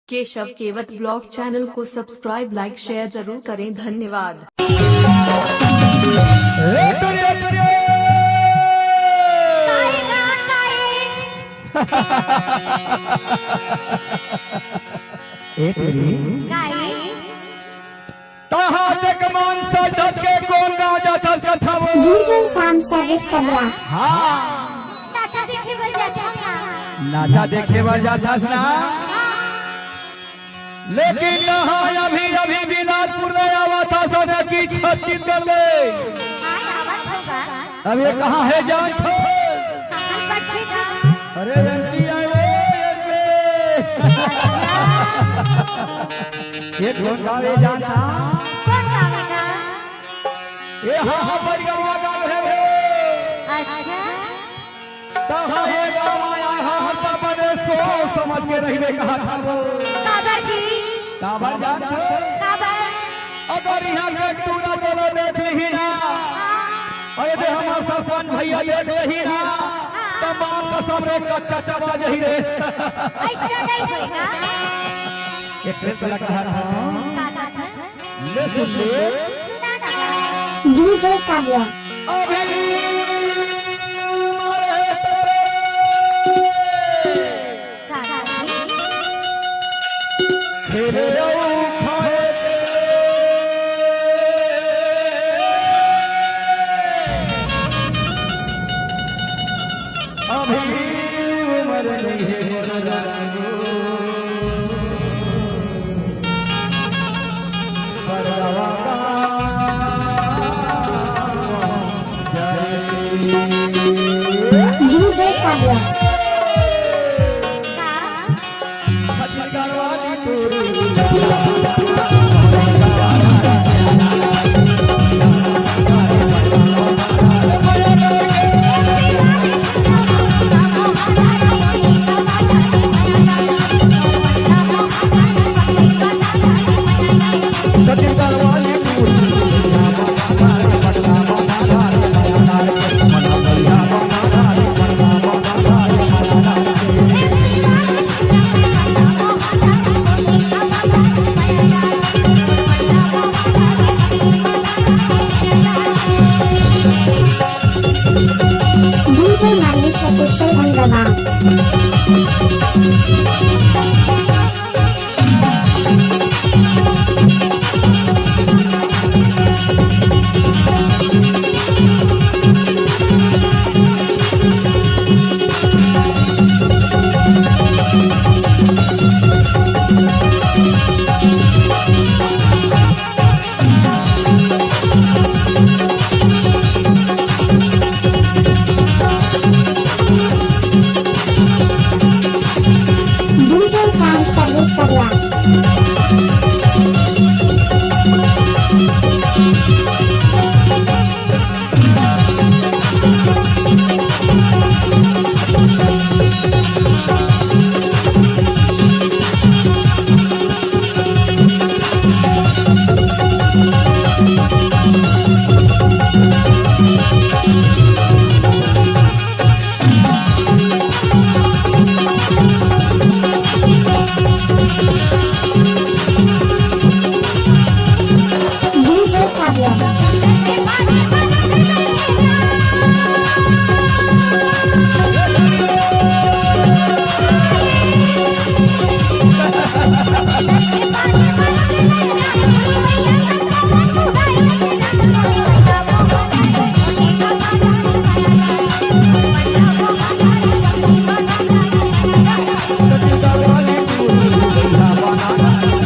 केशव केवट blog channel को subscribe लाइक share जरूर करें। धन्यवाद। नाचा देखे बर जाता ना, लेकिन नहा अभी अभी बिलासपुर में आवा था सोने की छत्तीसगढ़ में। अब ये कहाँ है जान? अरे ये कौन गावे जाना? ये हाँ पर गाँव है। अच्छा तहाँ ये गाँव आया हर बने सोच समझ के रही कहा था वो काबर जाना। अगर यहाँ के तूरा बोलो देख ही ना, अरे हमारे सरपंच भैया देख ही ना, तब बात का सबरे कच्चा चबा जही रे। ऐसा नहीं होगा। एक फिर कहा था ले सुन ले डीजे काव्या अभी डीजे काव्या डीजे मालिश कुशल धन्यवाद। Bye.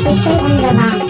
Official Andaman.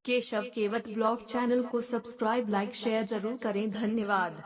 केशव केवट ब्लॉग चैनल को सब्सक्राइब लाइक शेयर जरूर करें। धन्यवाद।